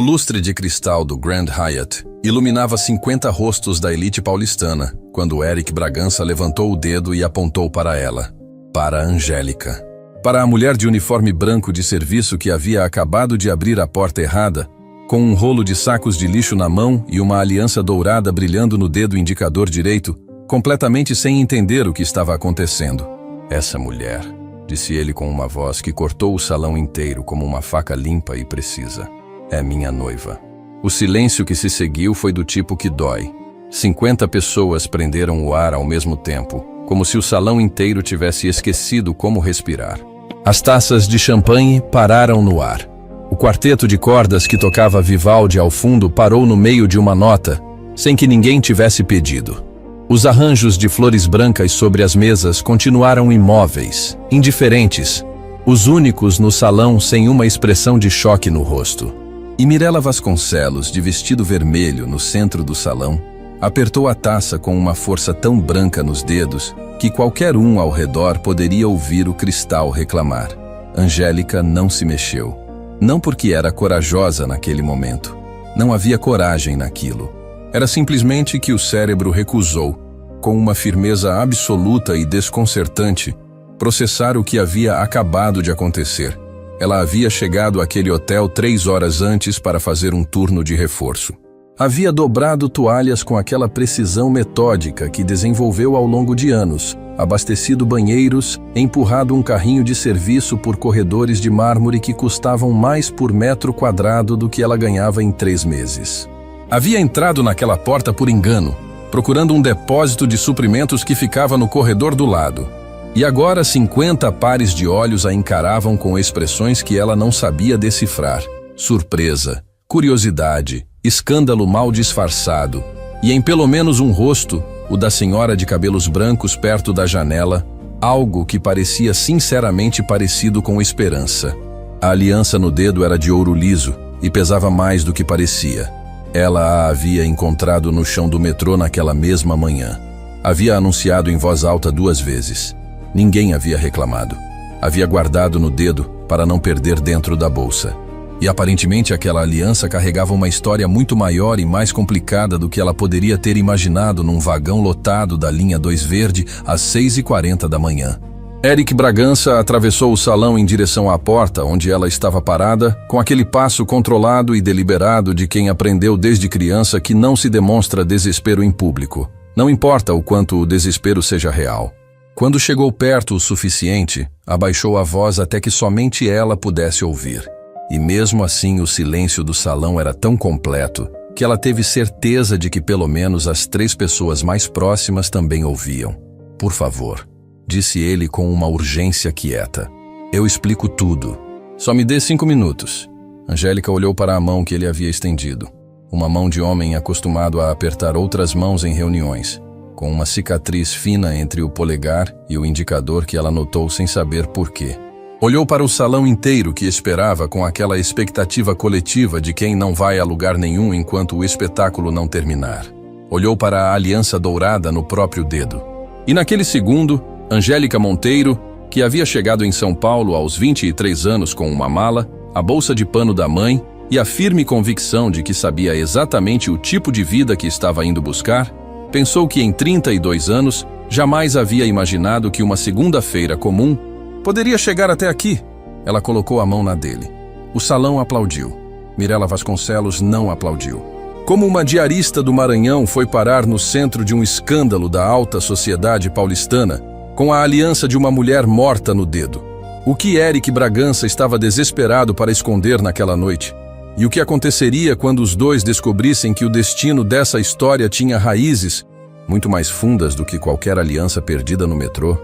lustre de cristal do Grand Hyatt iluminava 50 rostos da elite paulistana, quando Eric Bragança levantou o dedo e apontou para ela, para Angélica. Para a mulher de uniforme branco de serviço que havia acabado de abrir a porta errada, com um rolo de sacos de lixo na mão e uma aliança dourada brilhando no dedo indicador direito, completamente sem entender o que estava acontecendo. Essa mulher, disse ele com uma voz que cortou o salão inteiro como uma faca limpa e precisa. É minha noiva. O silêncio que se seguiu foi do tipo que dói. 50 pessoas prenderam o ar ao mesmo tempo, como se o salão inteiro tivesse esquecido como respirar. As taças de champanhe pararam no ar. O quarteto de cordas que tocava Vivaldi ao fundo parou no meio de uma nota, sem que ninguém tivesse pedido. Os arranjos de flores brancas sobre as mesas continuaram imóveis, indiferentes, os únicos no salão sem uma expressão de choque no rosto. E Mirella Vasconcelos, de vestido vermelho no centro do salão, apertou a taça com uma força tão branca nos dedos que qualquer um ao redor poderia ouvir o cristal reclamar. Angélica não se mexeu. Não porque era corajosa naquele momento. Não havia coragem naquilo. Era simplesmente que o cérebro recusou, com uma firmeza absoluta e desconcertante, processar o que havia acabado de acontecer. Ela havia chegado àquele hotel 3 horas antes para fazer um turno de reforço. Havia dobrado toalhas com aquela precisão metódica que desenvolveu ao longo de anos, abastecido banheiros, empurrado um carrinho de serviço por corredores de mármore que custavam mais por metro quadrado do que ela ganhava em 3 meses. Havia entrado naquela porta por engano, procurando um depósito de suprimentos que ficava no corredor do lado. E agora 50 pares de olhos a encaravam com expressões que ela não sabia decifrar. Surpresa, curiosidade, escândalo mal disfarçado, e em pelo menos um rosto, o da senhora de cabelos brancos perto da janela, algo que parecia sinceramente parecido com esperança. A aliança no dedo era de ouro liso e pesava mais do que parecia. Ela a havia encontrado no chão do metrô naquela mesma manhã. Havia anunciado em voz alta 2 vezes. Ninguém havia reclamado. Havia guardado no dedo para não perder dentro da bolsa. E aparentemente aquela aliança carregava uma história muito maior e mais complicada do que ela poderia ter imaginado num vagão lotado da linha 2 verde às 6h40 da manhã. Eric Bragança atravessou o salão em direção à porta onde ela estava parada, com aquele passo controlado e deliberado de quem aprendeu desde criança que não se demonstra desespero em público. Não importa o quanto o desespero seja real. Quando chegou perto o suficiente, abaixou a voz até que somente ela pudesse ouvir. E mesmo assim o silêncio do salão era tão completo que ela teve certeza de que pelo menos as 3 pessoas mais próximas também ouviam. Por favor, disse ele com uma urgência quieta. Eu explico tudo. Só me dê 5 minutos. Angélica olhou para a mão que ele havia estendido. Uma mão de homem acostumado a apertar outras mãos em reuniões, com uma cicatriz fina entre o polegar e o indicador que ela notou sem saber por quê. Olhou para o salão inteiro que esperava com aquela expectativa coletiva de quem não vai a lugar nenhum enquanto o espetáculo não terminar. Olhou para a aliança dourada no próprio dedo. E naquele segundo, Angélica Monteiro, que havia chegado em São Paulo aos 23 anos com uma mala, a bolsa de pano da mãe e a firme convicção de que sabia exatamente o tipo de vida que estava indo buscar, pensou que em 32 anos jamais havia imaginado que uma segunda-feira comum poderia chegar até aqui. Ela colocou a mão na dele. O salão aplaudiu. Mirella Vasconcelos não aplaudiu. Como uma diarista do Maranhão foi parar no centro de um escândalo da alta sociedade paulistana, com a aliança de uma mulher morta no dedo. O que Eric Bragança estava desesperado para esconder naquela noite? E o que aconteceria quando os dois descobrissem que o destino dessa história tinha raízes muito mais fundas do que qualquer aliança perdida no metrô?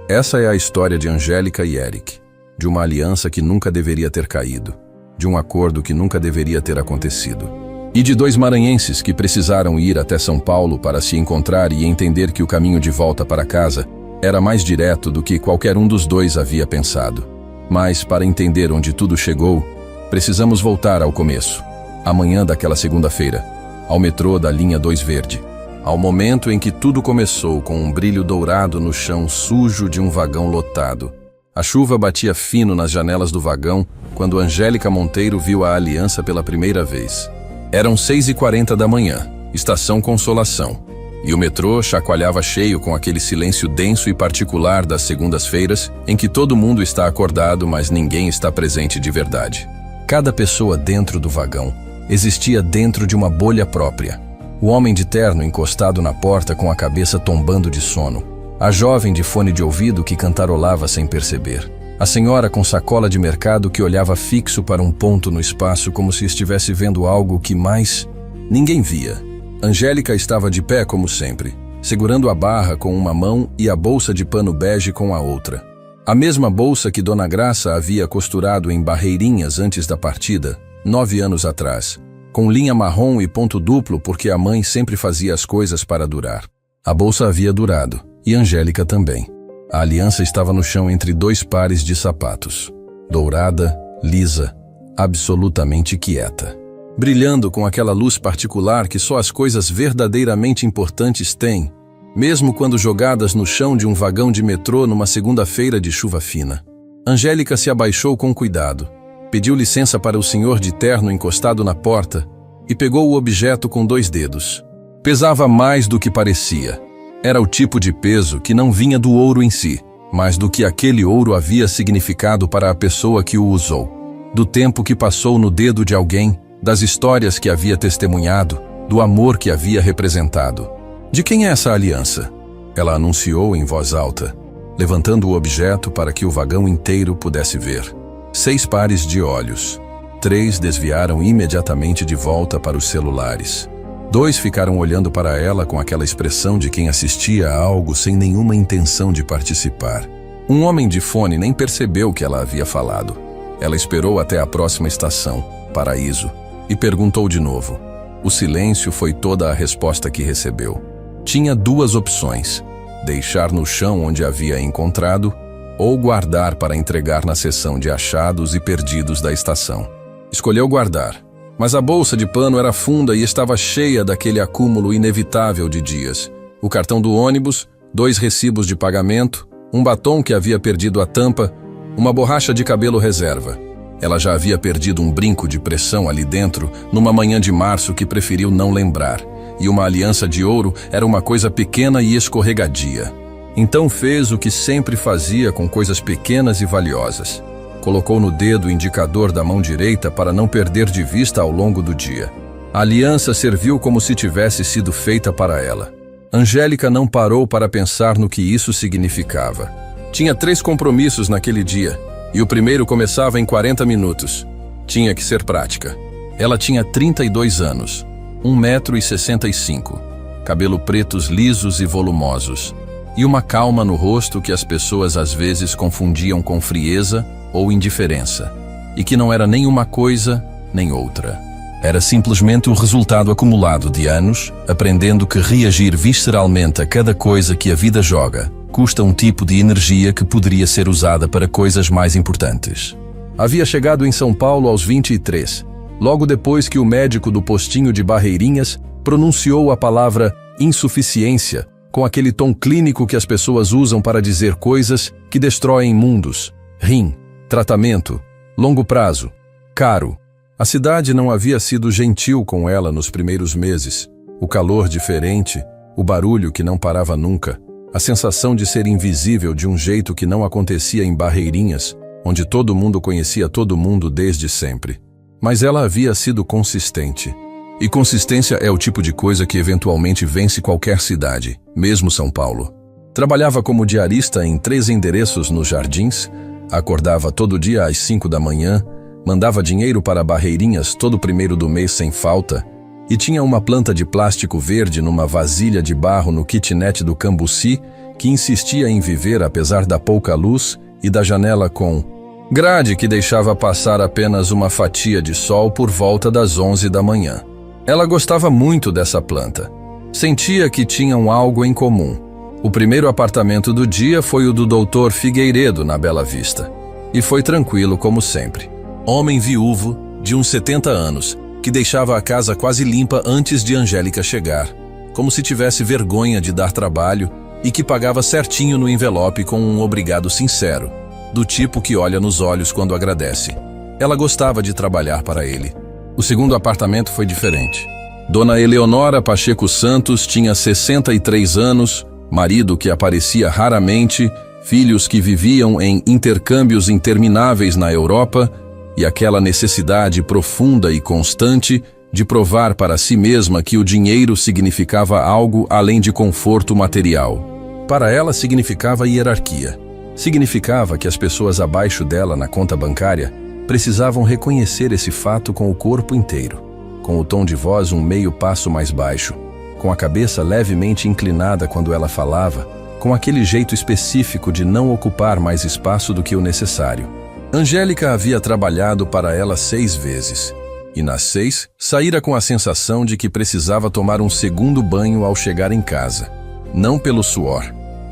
Essa é a história de Angélica e Eric, de uma aliança que nunca deveria ter caído, de um acordo que nunca deveria ter acontecido, e de 2 maranhenses que precisaram ir até São Paulo para se encontrar e entender que o caminho de volta para casa era mais direto do que qualquer um dos dois havia pensado. Mas, para entender onde tudo chegou, precisamos voltar ao começo, à manhã daquela segunda-feira, ao metrô da linha 2 verde. Ao momento em que tudo começou com um brilho dourado no chão sujo de um vagão lotado. A chuva batia fino nas janelas do vagão quando Angélica Monteiro viu a Aliança pela primeira vez. Eram 6h40 da manhã, estação Consolação, e o metrô chacoalhava cheio com aquele silêncio denso e particular das segundas-feiras em que todo mundo está acordado, mas ninguém está presente de verdade. Cada pessoa dentro do vagão existia dentro de uma bolha própria. O homem de terno encostado na porta com a cabeça tombando de sono. A jovem de fone de ouvido que cantarolava sem perceber. A senhora com sacola de mercado que olhava fixo para um ponto no espaço como se estivesse vendo algo que mais ninguém via. Angélica estava de pé como sempre, segurando a barra com uma mão e a bolsa de pano bege com a outra. A mesma bolsa que Dona Graça havia costurado em Barreirinhas antes da partida, 9 anos atrás, com linha marrom e ponto duplo porque a mãe sempre fazia as coisas para durar. A bolsa havia durado, e Angélica também. A aliança estava no chão entre 2 pares de sapatos. Dourada, lisa, absolutamente quieta. Brilhando com aquela luz particular que só as coisas verdadeiramente importantes têm, mesmo quando jogadas no chão de um vagão de metrô numa segunda-feira de chuva fina. Angélica se abaixou com cuidado, pediu licença para o senhor de terno encostado na porta e pegou o objeto com 2 dedos. Pesava mais do que parecia. Era o tipo de peso que não vinha do ouro em si, mas do que aquele ouro havia significado para a pessoa que o usou, do tempo que passou no dedo de alguém, das histórias que havia testemunhado, do amor que havia representado. De quem é essa aliança? Ela anunciou em voz alta, levantando o objeto para que o vagão inteiro pudesse ver. 6 pares de olhos. 3 desviaram imediatamente de volta para os celulares. 2 ficaram olhando para ela com aquela expressão de quem assistia a algo sem nenhuma intenção de participar. Um homem de fone nem percebeu que ela havia falado. Ela esperou até a próxima estação, Paraíso, e perguntou de novo. O silêncio foi toda a resposta que recebeu. Tinha 2 opções: deixar no chão onde havia encontrado ou guardar para entregar na seção de achados e perdidos da estação. Escolheu guardar, mas a bolsa de pano era funda e estava cheia daquele acúmulo inevitável de dias. O cartão do ônibus, 2 recibos de pagamento, um batom que havia perdido a tampa, uma borracha de cabelo reserva. Ela já havia perdido um brinco de pressão ali dentro, numa manhã de março que preferiu não lembrar, e uma aliança de ouro era uma coisa pequena e escorregadia. Então fez o que sempre fazia com coisas pequenas e valiosas. Colocou no dedo o indicador da mão direita para não perder de vista ao longo do dia. A aliança serviu como se tivesse sido feita para ela. Angélica não parou para pensar no que isso significava. Tinha 3 compromissos naquele dia, e o primeiro começava em 40 minutos. Tinha que ser prática. Ela tinha 32 anos, 1,65 m, cabelo pretos lisos e volumosos, e uma calma no rosto que as pessoas às vezes confundiam com frieza ou indiferença, e que não era nem uma coisa nem outra. Era simplesmente o resultado acumulado de anos, aprendendo que reagir visceralmente a cada coisa que a vida joga custa um tipo de energia que poderia ser usada para coisas mais importantes. Havia chegado em São Paulo aos 23, logo depois que o médico do postinho de Barreirinhas pronunciou a palavra insuficiência, com aquele tom clínico que as pessoas usam para dizer coisas que destroem mundos. Rim, tratamento, longo prazo, caro. A cidade não havia sido gentil com ela nos primeiros meses. O calor diferente, o barulho que não parava nunca, a sensação de ser invisível de um jeito que não acontecia em Barreirinhas, onde todo mundo conhecia todo mundo desde sempre. Mas ela havia sido consistente. E consistência é o tipo de coisa que eventualmente vence qualquer cidade, mesmo São Paulo. Trabalhava como diarista em 3 endereços nos Jardins, acordava todo dia às 5 da manhã, mandava dinheiro para Barreirinhas todo primeiro do mês sem falta, e tinha uma planta de plástico verde numa vasilha de barro no kitnet do Cambuci que insistia em viver apesar da pouca luz e da janela com grade que deixava passar apenas uma fatia de sol por volta das 11 da manhã. Ela gostava muito dessa planta. Sentia que tinham algo em comum. O primeiro apartamento do dia foi o do Dr. Figueiredo, na Bela Vista. E foi tranquilo como sempre. Homem viúvo, de uns 70 anos, que deixava a casa quase limpa antes de Angélica chegar, como se tivesse vergonha de dar trabalho e que pagava certinho no envelope com um obrigado sincero. do tipo que olha nos olhos quando agradece. Ela gostava de trabalhar para ele. O segundo apartamento foi diferente. Dona Eleonora Pacheco Santos tinha 63 anos, marido que aparecia raramente, filhos que viviam em intercâmbios intermináveis na Europa e aquela necessidade profunda e constante de provar para si mesma que o dinheiro significava algo além de conforto material. Para ela significava hierarquia. Significava que as pessoas abaixo dela na conta bancária precisavam reconhecer esse fato com o corpo inteiro, com o tom de voz um meio passo mais baixo, com a cabeça levemente inclinada quando ela falava, com aquele jeito específico de não ocupar mais espaço do que o necessário. Angélica havia trabalhado para ela 6 vezes, e nas 6 saíra com a sensação de que precisava tomar um segundo banho ao chegar em casa. Não pelo suor,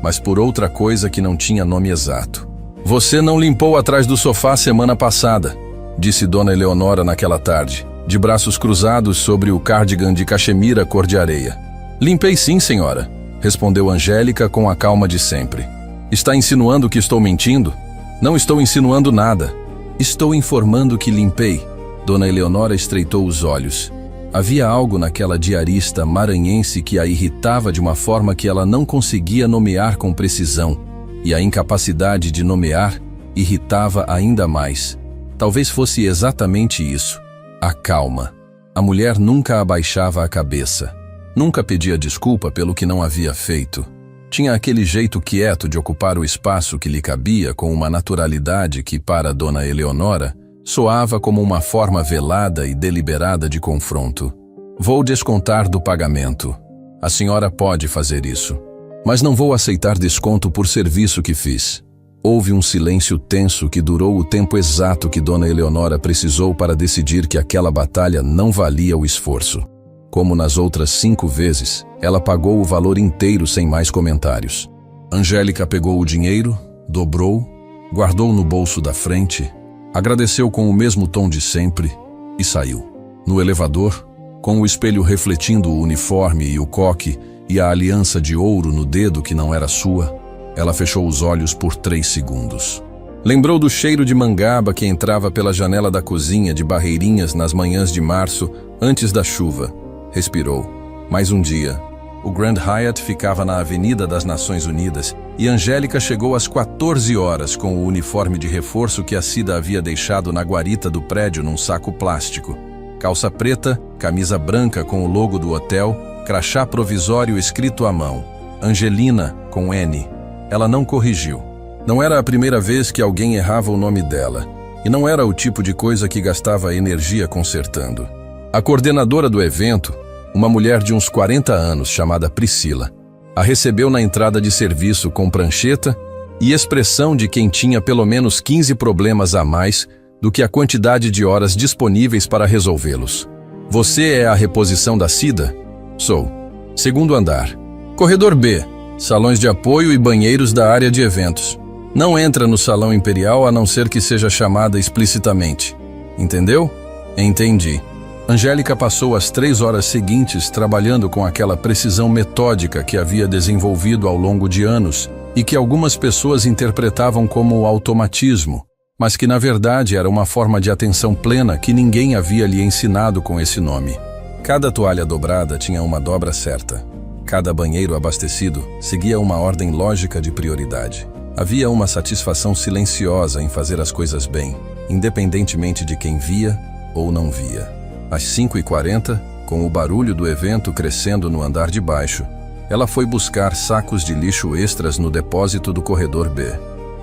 mas por outra coisa que não tinha nome exato. "Você não limpou atrás do sofá semana passada", disse Dona Eleonora naquela tarde, de braços cruzados sobre o cardigan de cachemira cor de areia. "Limpei sim, senhora", respondeu Angélica com a calma de sempre. "Está insinuando que estou mentindo?" "Não estou insinuando nada. Estou informando que limpei." Dona Eleonora estreitou os olhos. Havia algo naquela diarista maranhense que a irritava de uma forma que ela não conseguia nomear com precisão, e a incapacidade de nomear irritava ainda mais. Talvez fosse exatamente isso. A calma. A mulher nunca abaixava a cabeça. Nunca pedia desculpa pelo que não havia feito. Tinha aquele jeito quieto de ocupar o espaço que lhe cabia com uma naturalidade que, para Dona Eleonora, soava como uma forma velada e deliberada de confronto. "Vou descontar do pagamento. A senhora pode fazer isso. Mas não vou aceitar desconto por serviço que fiz." Houve um silêncio tenso que durou o tempo exato que Dona Eleonora precisou para decidir que aquela batalha não valia o esforço. Como nas outras 5 vezes, ela pagou o valor inteiro sem mais comentários. Angélica pegou o dinheiro, dobrou, guardou no bolso da frente, agradeceu com o mesmo tom de sempre e saiu. No elevador, com o espelho refletindo o uniforme e o coque e a aliança de ouro no dedo que não era sua, ela fechou os olhos por 3 segundos. Lembrou do cheiro de mangaba que entrava pela janela da cozinha de Barreirinhas nas manhãs de março, antes da chuva. Respirou. Mais um dia. O Grand Hyatt ficava na Avenida das Nações Unidas e Angélica chegou às 14 horas com o uniforme de reforço que a Cida havia deixado na guarita do prédio num saco plástico. Calça preta, camisa branca com o logo do hotel, crachá provisório escrito à mão. Angelina, com N. Ela não corrigiu. Não era a primeira vez que alguém errava o nome dela, e não era o tipo de coisa que gastava energia consertando. A coordenadora do evento, uma mulher de uns 40 anos chamada Priscila, a recebeu na entrada de serviço com prancheta e expressão de quem tinha pelo menos 15 problemas a mais do que a quantidade de horas disponíveis para resolvê-los. "Você é a reposição da Cida?" "Sou." "Segundo andar. Corredor B. Salões de apoio e banheiros da área de eventos. Não entra no salão imperial a não ser que seja chamada explicitamente. Entendeu?" "Entendi." Angélica passou as 3 horas seguintes trabalhando com aquela precisão metódica que havia desenvolvido ao longo de anos e que algumas pessoas interpretavam como automatismo, mas que na verdade era uma forma de atenção plena que ninguém havia lhe ensinado com esse nome. Cada toalha dobrada tinha uma dobra certa. Cada banheiro abastecido seguia uma ordem lógica de prioridade. Havia uma satisfação silenciosa em fazer as coisas bem, independentemente de quem via ou não via. Às 5h40, com o barulho do evento crescendo no andar de baixo, ela foi buscar sacos de lixo extras no depósito do corredor B.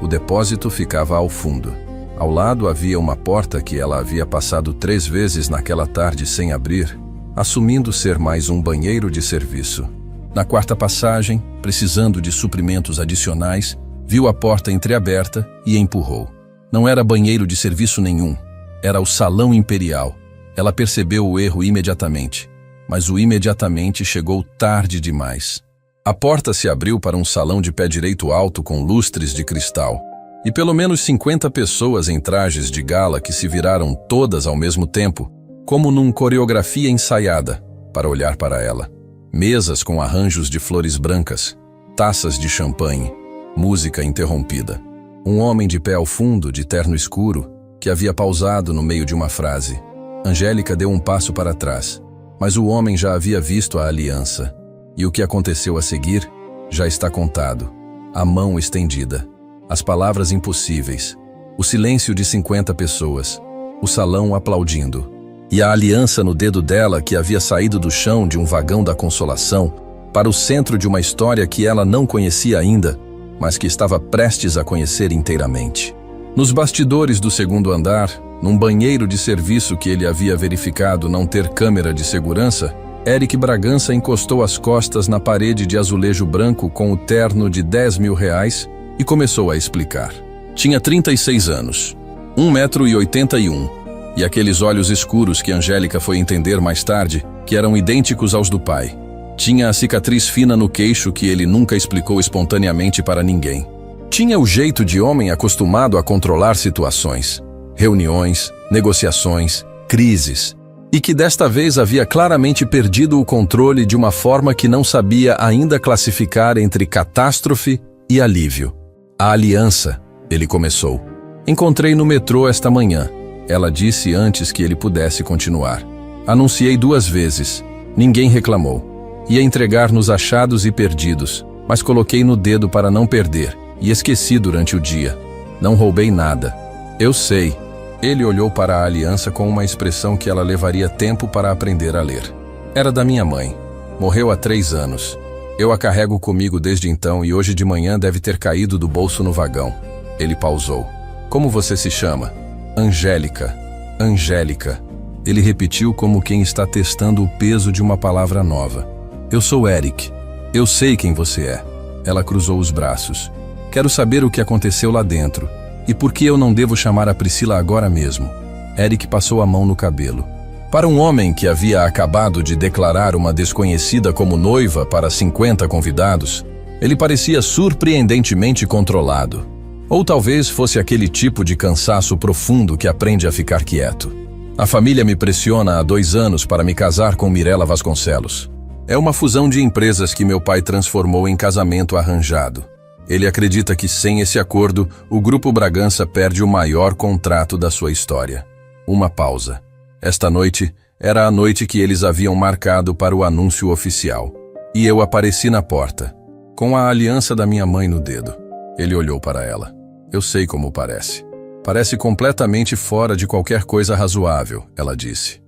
O depósito ficava ao fundo. Ao lado havia uma porta que ela havia passado 3 vezes naquela tarde sem abrir, assumindo ser mais um banheiro de serviço. Na 4ª passagem, precisando de suprimentos adicionais, viu a porta entreaberta e empurrou. Não era banheiro de serviço nenhum, era o Salão Imperial. Ela percebeu o erro imediatamente, mas o imediatamente chegou tarde demais. A porta se abriu para um salão de pé direito alto com lustres de cristal, e pelo menos 50 pessoas em trajes de gala que se viraram todas ao mesmo tempo, como num coreografia ensaiada, para olhar para ela. Mesas com arranjos de flores brancas, taças de champanhe, música interrompida. Um homem de pé ao fundo, de terno escuro, que havia pausado no meio de uma frase. Angélica deu um passo para trás, mas o homem já havia visto a aliança. E o que aconteceu a seguir já está contado. A mão estendida, as palavras impossíveis, o silêncio de 50 pessoas, o salão aplaudindo. E a aliança no dedo dela que havia saído do chão de um vagão da consolação para o centro de uma história que ela não conhecia ainda, mas que estava prestes a conhecer inteiramente. Nos bastidores do segundo andar, num banheiro de serviço que ele havia verificado não ter câmera de segurança, Eric Bragança encostou as costas na parede de azulejo branco com o terno de R$10.000 e começou a explicar. Tinha 36 anos, 1,81 m, e aqueles olhos escuros que Angélica foi entender mais tarde que eram idênticos aos do pai. Tinha a cicatriz fina no queixo que ele nunca explicou espontaneamente para ninguém. Tinha o jeito de homem acostumado a controlar situações, reuniões, negociações, crises, e que desta vez havia claramente perdido o controle de uma forma que não sabia ainda classificar entre catástrofe e alívio. A aliança, ele começou. Encontrei no metrô esta manhã, ela disse antes que ele pudesse continuar. Anunciei 2 vezes, ninguém reclamou. Ia entregar nos achados e perdidos, mas coloquei no dedo para não perder e esqueci durante o dia. Não roubei nada. Eu sei. Ele olhou para a aliança com uma expressão que ela levaria tempo para aprender a ler. Era da minha mãe. Morreu há 3 anos. Eu a carrego comigo desde então e hoje de manhã deve ter caído do bolso no vagão. Ele pausou. Como você se chama? Angélica. Angélica. Ele repetiu como quem está testando o peso de uma palavra nova. Eu sou Eric. Eu sei quem você é. Ela cruzou os braços. Quero saber o que aconteceu lá dentro. E por que eu não devo chamar a Priscila agora mesmo? Eric passou a mão no cabelo. Para um homem que havia acabado de declarar uma desconhecida como noiva para 50 convidados, ele parecia surpreendentemente controlado. Ou talvez fosse aquele tipo de cansaço profundo que aprende a ficar quieto. A família me pressiona há 2 anos para me casar com Mirella Vasconcelos. É uma fusão de empresas que meu pai transformou em casamento arranjado. Ele acredita que sem esse acordo, o Grupo Bragança perde o maior contrato da sua história. Uma pausa. Esta noite era a noite que eles haviam marcado para o anúncio oficial. E eu apareci na porta, com a aliança da minha mãe no dedo. Ele olhou para ela. Eu sei como parece. Parece completamente fora de qualquer coisa razoável, ela disse.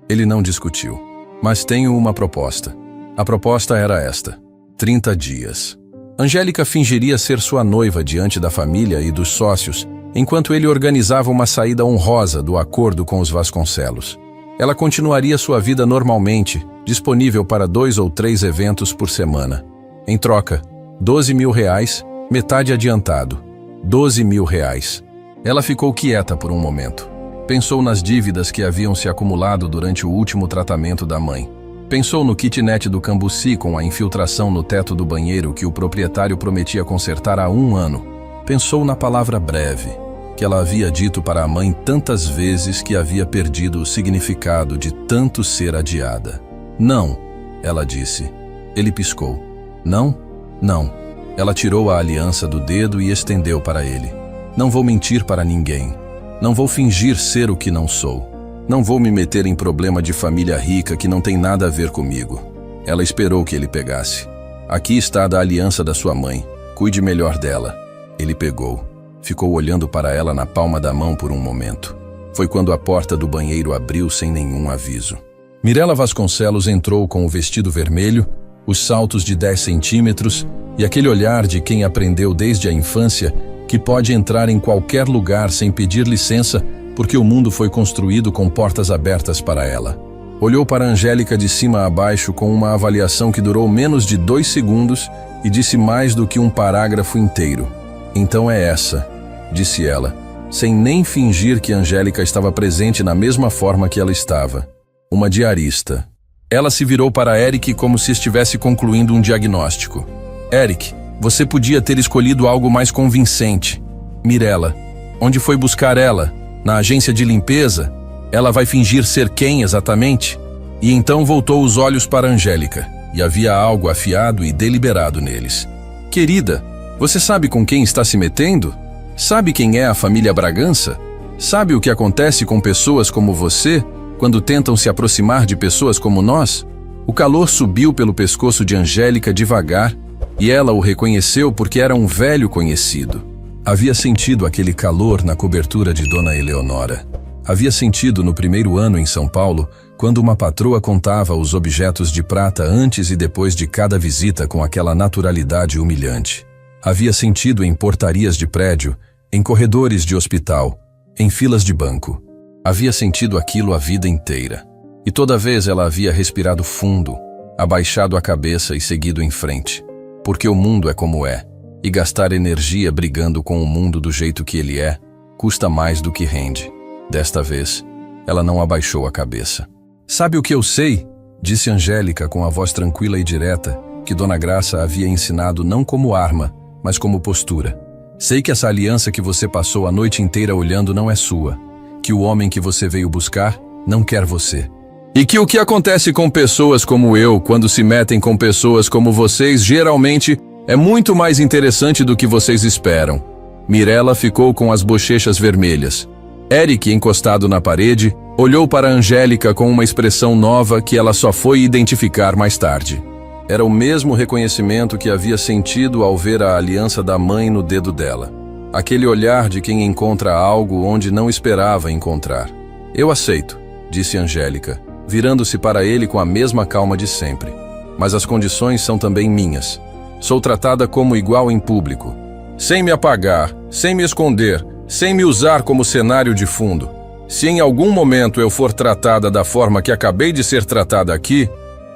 Ele não discutiu. Mas tenho uma proposta. A proposta era esta: 30 dias. Angélica fingiria ser sua noiva diante da família e dos sócios, enquanto ele organizava uma saída honrosa do acordo com os Vasconcelos. Ela continuaria sua vida normalmente, disponível para 2 ou 3 eventos por semana. Em troca, R$12.000, metade adiantado. R$12.000. Ela ficou quieta por um momento. Pensou nas dívidas que haviam se acumulado durante o último tratamento da mãe. Pensou no kitnet do Cambuci com a infiltração no teto do banheiro que o proprietário prometia consertar há 1 ano. Pensou na palavra breve, que ela havia dito para a mãe tantas vezes que havia perdido o significado de tanto ser adiada. Não, ela disse. Ele piscou. Não, não. Ela tirou a aliança do dedo e estendeu para ele. Não vou mentir para ninguém. Não vou fingir ser o que não sou. Não vou me meter em problema de família rica que não tem nada a ver comigo. Ela esperou que ele pegasse. Aqui está a aliança da sua mãe. Cuide melhor dela. Ele pegou. Ficou olhando para ela na palma da mão por um momento. Foi quando a porta do banheiro abriu sem nenhum aviso. Mirella Vasconcelos entrou com o vestido vermelho, os saltos de 10 centímetros e aquele olhar de quem aprendeu desde a infância que pode entrar em qualquer lugar sem pedir licença porque o mundo foi construído com portas abertas para ela. Olhou para Angélica de cima a baixo com uma avaliação que durou menos de 2 segundos e disse mais do que um parágrafo inteiro. Então é essa, disse ela, sem nem fingir que Angélica estava presente na mesma forma que ela estava. Uma diarista. Ela se virou para Eric como se estivesse concluindo um diagnóstico. Eric, você podia ter escolhido algo mais convincente. Mirella, onde foi buscar ela? Na agência de limpeza? Ela vai fingir ser quem exatamente? E então voltou os olhos para Angélica, e havia algo afiado e deliberado neles. Querida, Você sabe com quem está se metendo? Sabe quem é a família Bragança? Sabe o que acontece com pessoas como você quando tentam se aproximar de pessoas como nós? O calor subiu pelo pescoço de Angélica devagar e ela o reconheceu porque era um velho conhecido. Havia sentido aquele calor na cobertura de Dona Eleonora. Havia sentido no primeiro ano em São Paulo, quando uma patroa contava os objetos de prata antes e depois de cada visita com aquela naturalidade humilhante. Havia sentido em portarias de prédio, em corredores de hospital, em filas de banco. Havia sentido aquilo a vida inteira. E toda vez ela havia respirado fundo, abaixado a cabeça e seguido em frente. Porque o mundo é como é, e gastar energia brigando com o mundo do jeito que ele é, custa mais do que rende. Desta vez, ela não abaixou a cabeça. Sabe o que eu sei? Disse Angélica com a voz tranquila e direta, que Dona Graça havia ensinado não como arma, mas como postura. Sei que essa aliança que você passou a noite inteira olhando não é sua, que o homem que você veio buscar não quer você. E que o que acontece com pessoas como eu, quando se metem com pessoas como vocês, geralmente é muito mais interessante do que vocês esperam. Mirella ficou com as bochechas vermelhas. Eric, encostado na parede, olhou para Angélica com uma expressão nova que ela só foi identificar mais tarde. Era o mesmo reconhecimento que havia sentido ao ver a aliança da mãe no dedo dela. Aquele olhar de quem encontra algo onde não esperava encontrar. Eu aceito, disse Angélica, virando-se para ele com a mesma calma de sempre. Mas as condições são também minhas. Sou tratada como igual em público. Sem me apagar, sem me esconder, sem me usar como cenário de fundo. Se em algum momento eu for tratada da forma que acabei de ser tratada aqui,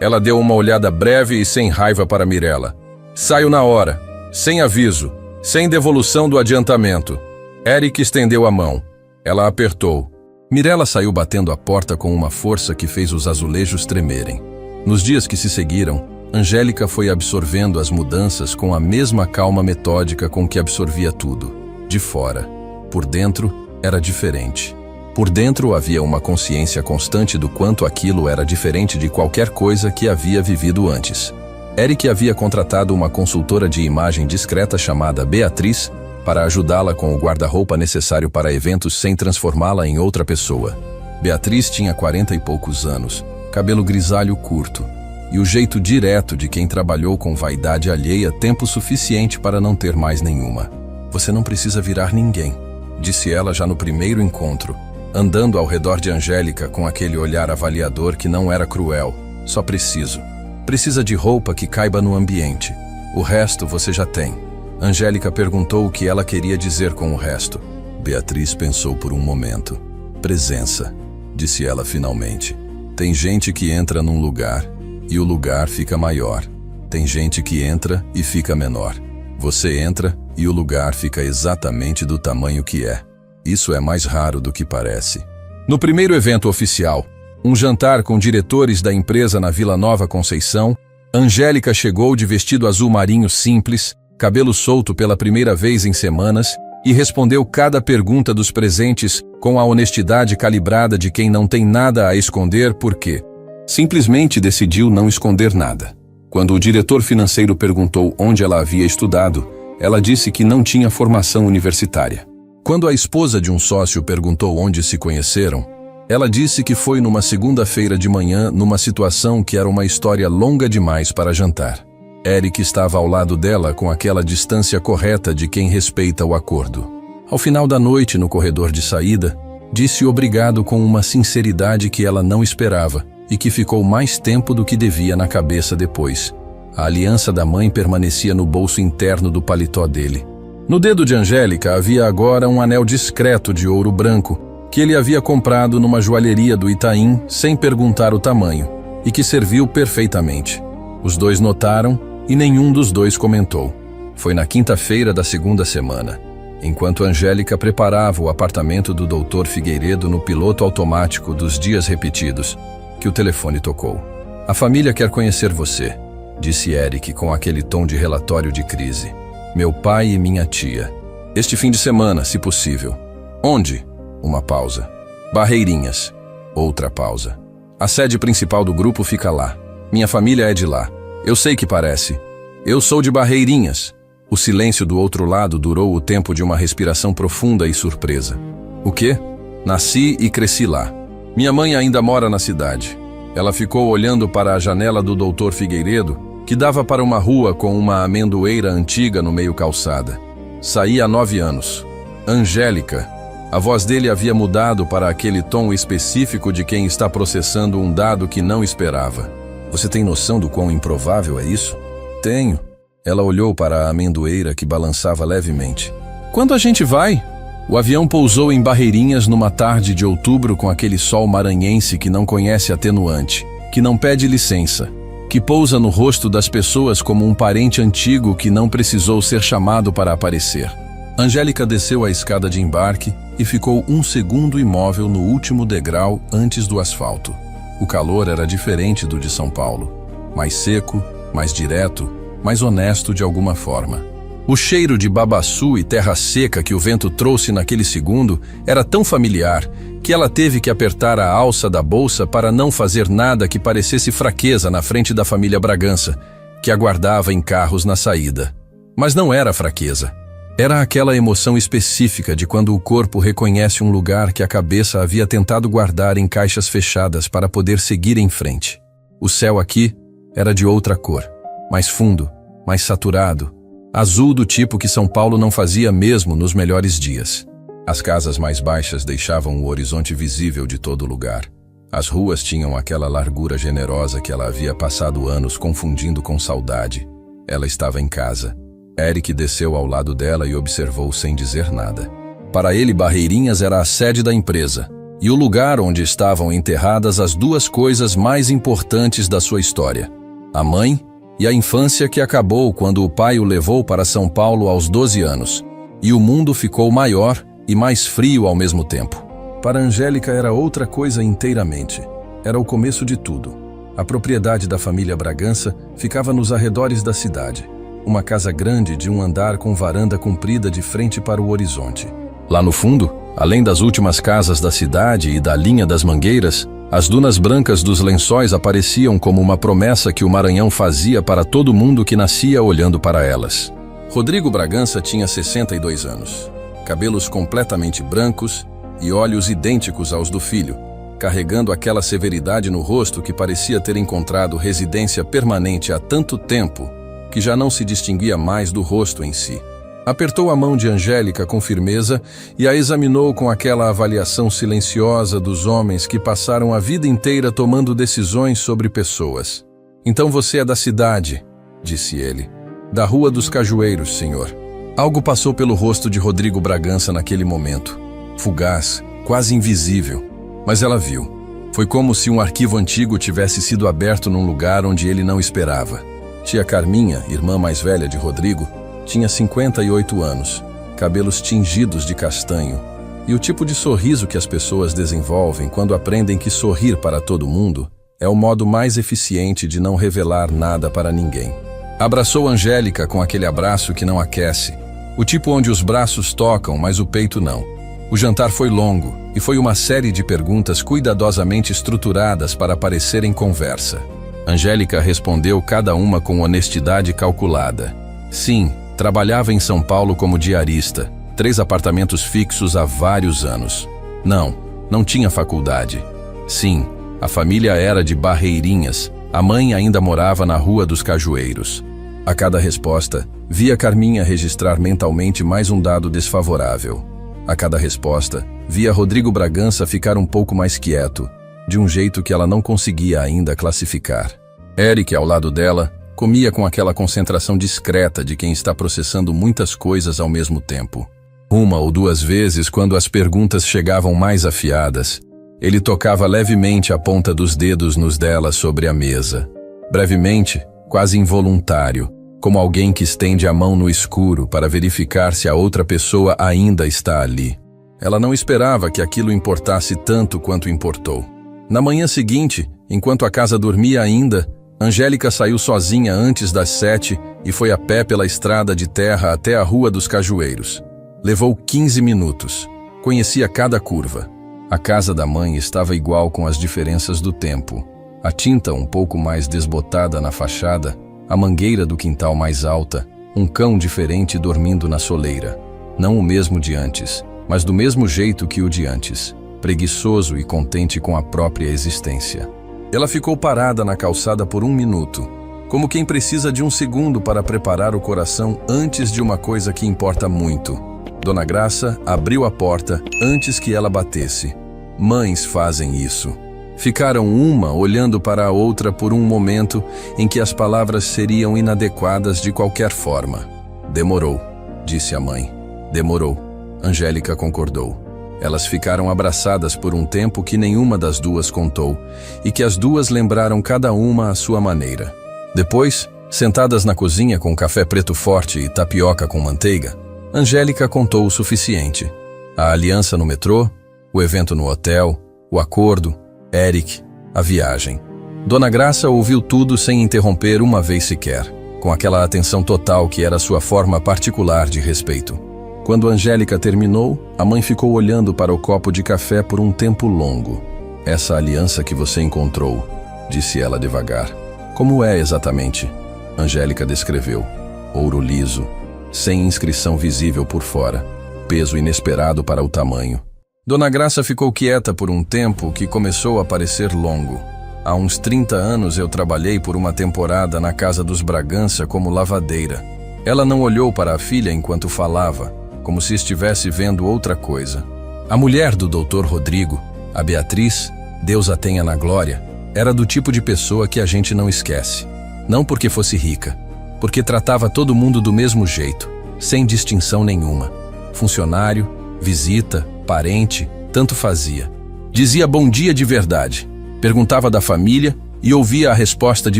ela deu uma olhada breve e sem raiva para Mirella. Saio na hora, sem aviso, sem devolução do adiantamento. Eric estendeu a mão. Ela apertou. Mirella saiu batendo a porta com uma força que fez os azulejos tremerem. Nos dias que se seguiram, Angélica foi absorvendo as mudanças com a mesma calma metódica com que absorvia tudo. De fora. Por dentro, era diferente. Por dentro havia uma consciência constante do quanto aquilo era diferente de qualquer coisa que havia vivido antes. Eric havia contratado uma consultora de imagem discreta chamada Beatriz para ajudá-la com o guarda-roupa necessário para eventos sem transformá-la em outra pessoa. Beatriz tinha 40 e poucos anos, cabelo grisalho curto, e o jeito direto de quem trabalhou com vaidade alheia tempo suficiente para não ter mais nenhuma. Você não precisa virar ninguém, disse ela já no primeiro encontro, andando ao redor de Angélica com aquele olhar avaliador que não era cruel. Só preciso. Precisa de roupa que caiba no ambiente. O resto você já tem. Angélica perguntou o que ela queria dizer com o resto. Beatriz pensou por um momento. Presença, disse ela finalmente. Tem gente que entra num lugar e o lugar fica maior. Tem gente que entra e fica menor. Você entra e o lugar fica exatamente do tamanho que é. Isso é mais raro do que parece. No primeiro evento oficial, um jantar com diretores da empresa na Vila Nova Conceição, Angélica chegou de vestido azul marinho simples, cabelo solto pela primeira vez em semanas, e respondeu cada pergunta dos presentes com a honestidade calibrada de quem não tem nada a esconder porque simplesmente decidiu não esconder nada. Quando o diretor financeiro perguntou onde ela havia estudado, ela disse que não tinha formação universitária. Quando a esposa de um sócio perguntou onde se conheceram, ela disse que foi numa segunda-feira de manhã numa situação que era uma história longa demais para jantar. Eric estava ao lado dela com aquela distância correta de quem respeita o acordo. Ao final da noite, no corredor de saída, disse obrigado com uma sinceridade que ela não esperava e que ficou mais tempo do que devia na cabeça depois. A aliança da mãe permanecia no bolso interno do paletó dele. No dedo de Angélica havia agora um anel discreto de ouro branco que ele havia comprado numa joalheria do Itaim sem perguntar o tamanho e que serviu perfeitamente. Os dois notaram e nenhum dos dois comentou. Foi na quinta-feira da segunda semana, enquanto Angélica preparava o apartamento do Dr. Figueiredo no piloto automático dos dias repetidos, que o telefone tocou. A família quer conhecer você, disse Eric com aquele tom de relatório de crise. Meu pai e minha tia. Este fim de semana, se possível. Onde? Uma pausa. Barreirinhas. Outra pausa. A sede principal do grupo fica lá. Minha família é de lá. Eu sei que parece. Eu sou de Barreirinhas. O silêncio do outro lado durou o tempo de uma respiração profunda e surpresa. O quê? Nasci e cresci lá. Minha mãe ainda mora na cidade. Ela ficou olhando para a janela do Dr. Figueiredo, que dava para uma rua com uma amendoeira antiga no meio calçada. Saí há 9 anos. Angélica. A voz dele havia mudado para aquele tom específico de quem está processando um dado que não esperava. Você tem noção do quão improvável é isso? Tenho. Ela olhou para a amendoeira que balançava levemente. Quando a gente vai? O avião pousou em Barreirinhas numa tarde de outubro com aquele sol maranhense que não conhece atenuante, que não pede licença, que pousa no rosto das pessoas como um parente antigo que não precisou ser chamado para aparecer. Angélica desceu a escada de embarque e ficou 1 segundo imóvel no último degrau antes do asfalto. O calor era diferente do de São Paulo, mais seco, mais direto, mais honesto de alguma forma. O cheiro de babaçu e terra seca que o vento trouxe naquele segundo era tão familiar que ela teve que apertar a alça da bolsa para não fazer nada que parecesse fraqueza na frente da família Bragança, que aguardava em carros na saída. Mas não era fraqueza. Era aquela emoção específica de quando o corpo reconhece um lugar que a cabeça havia tentado guardar em caixas fechadas para poder seguir em frente. O céu aqui era de outra cor, mais fundo, mais saturado, azul do tipo que São Paulo não fazia mesmo nos melhores dias. As casas mais baixas deixavam o horizonte visível de todo lugar. As ruas tinham aquela largura generosa que ela havia passado anos confundindo com saudade. Ela estava em casa. Eric desceu ao lado dela e observou sem dizer nada. Para ele, Barreirinhas era a sede da empresa e o lugar onde estavam enterradas as 2 coisas mais importantes da sua história: a mãe e a infância que acabou quando o pai o levou para São Paulo aos 12 anos, e o mundo ficou maior e mais frio ao mesmo tempo. Para Angélica era outra coisa inteiramente. Era o começo de tudo. A propriedade da família Bragança ficava nos arredores da cidade. Uma casa grande de 1 andar com varanda comprida de frente para o horizonte. Lá no fundo, além das últimas casas da cidade e da linha das mangueiras, as dunas brancas dos Lençóis apareciam como uma promessa que o Maranhão fazia para todo mundo que nascia olhando para elas. Rodrigo Bragança tinha 62 anos, cabelos completamente brancos e olhos idênticos aos do filho, carregando aquela severidade no rosto que parecia ter encontrado residência permanente há tanto tempo que já não se distinguia mais do rosto em si. Apertou a mão de Angélica com firmeza e a examinou com aquela avaliação silenciosa dos homens que passaram a vida inteira tomando decisões sobre pessoas. Então você é da cidade, disse ele. Da Rua dos Cajueiros, senhor. Algo passou pelo rosto de Rodrigo Bragança naquele momento. Fugaz, quase invisível. Mas ela viu. Foi como se um arquivo antigo tivesse sido aberto num lugar onde ele não esperava. Tia Carminha, irmã mais velha de Rodrigo, tinha 58 anos, cabelos tingidos de castanho, e o tipo de sorriso que as pessoas desenvolvem quando aprendem que sorrir para todo mundo é o modo mais eficiente de não revelar nada para ninguém. Abraçou Angélica com aquele abraço que não aquece, o tipo onde os braços tocam, mas o peito não. O jantar foi longo e foi uma série de perguntas cuidadosamente estruturadas para parecerem conversa. Angélica respondeu cada uma com honestidade calculada. Sim, trabalhava em São Paulo como diarista, 3 apartamentos fixos há vários anos. Não tinha faculdade. Sim, a família era de Barreirinhas, a mãe ainda morava na Rua dos Cajueiros. A cada resposta, via Carminha registrar mentalmente mais um dado desfavorável. A cada resposta, via Rodrigo Bragança ficar um pouco mais quieto, de um jeito que ela não conseguia ainda classificar. Eric, ao lado dela, comia com aquela concentração discreta de quem está processando muitas coisas ao mesmo tempo. 1 ou 2 vezes, quando as perguntas chegavam mais afiadas, ele tocava levemente a ponta dos dedos nos dela sobre a mesa. Brevemente, quase involuntário, como alguém que estende a mão no escuro para verificar se a outra pessoa ainda está ali. Ela não esperava que aquilo importasse tanto quanto importou. Na manhã seguinte, enquanto a casa dormia ainda, Angélica saiu sozinha antes das 7 e foi a pé pela estrada de terra até a Rua dos Cajueiros. Levou 15 minutos. Conhecia cada curva. A casa da mãe estava igual com as diferenças do tempo. A tinta um pouco mais desbotada na fachada, a mangueira do quintal mais alta, Um cão diferente dormindo na soleira. Não o mesmo de antes, mas do mesmo jeito que o de antes, preguiçoso e contente com a própria existência. Ela ficou parada na calçada por 1 minuto, como quem precisa de 1 segundo para preparar o coração antes de uma coisa que importa muito. Dona Graça abriu a porta antes que ela batesse. Mães fazem isso. Ficaram uma olhando para a outra por um momento em que as palavras seriam inadequadas de qualquer forma. Demorou, disse a mãe. Demorou. Angélica concordou. Elas ficaram abraçadas por um tempo que nenhuma das duas contou e que as duas lembraram cada uma à sua maneira. Depois, sentadas na cozinha com café preto forte e tapioca com manteiga, Angélica contou o suficiente. A aliança no metrô, o evento no hotel, o acordo, Eric, a viagem. Dona Graça ouviu tudo sem interromper uma vez sequer, com aquela atenção total que era sua forma particular de respeito. Quando Angélica terminou, a mãe ficou olhando para o copo de café por um tempo longo. Essa aliança que você encontrou, disse ela devagar. Como é exatamente? Angélica descreveu. Ouro liso, sem inscrição visível por fora, peso inesperado para o tamanho. Dona Graça ficou quieta por um tempo que começou a parecer longo. Há uns 30 anos eu trabalhei por uma temporada na casa dos Bragança como lavadeira. Ela não olhou para a filha enquanto falava, como se estivesse vendo outra coisa. A mulher do Dr. Rodrigo, a Beatriz, Deus a tenha na glória, era do tipo de pessoa que a gente não esquece. Não porque fosse rica, porque tratava todo mundo do mesmo jeito, sem distinção nenhuma. Funcionário, visita, parente, tanto fazia. Dizia bom dia de verdade, perguntava da família e ouvia a resposta de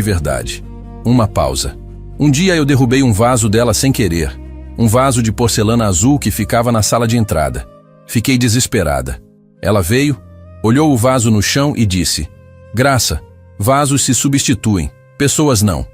verdade. Uma pausa. Um dia eu derrubei um vaso dela sem querer, um vaso de porcelana azul que ficava na sala de entrada. Fiquei desesperada. Ela veio, olhou o vaso no chão e disse: Graça, vasos se substituem, pessoas não.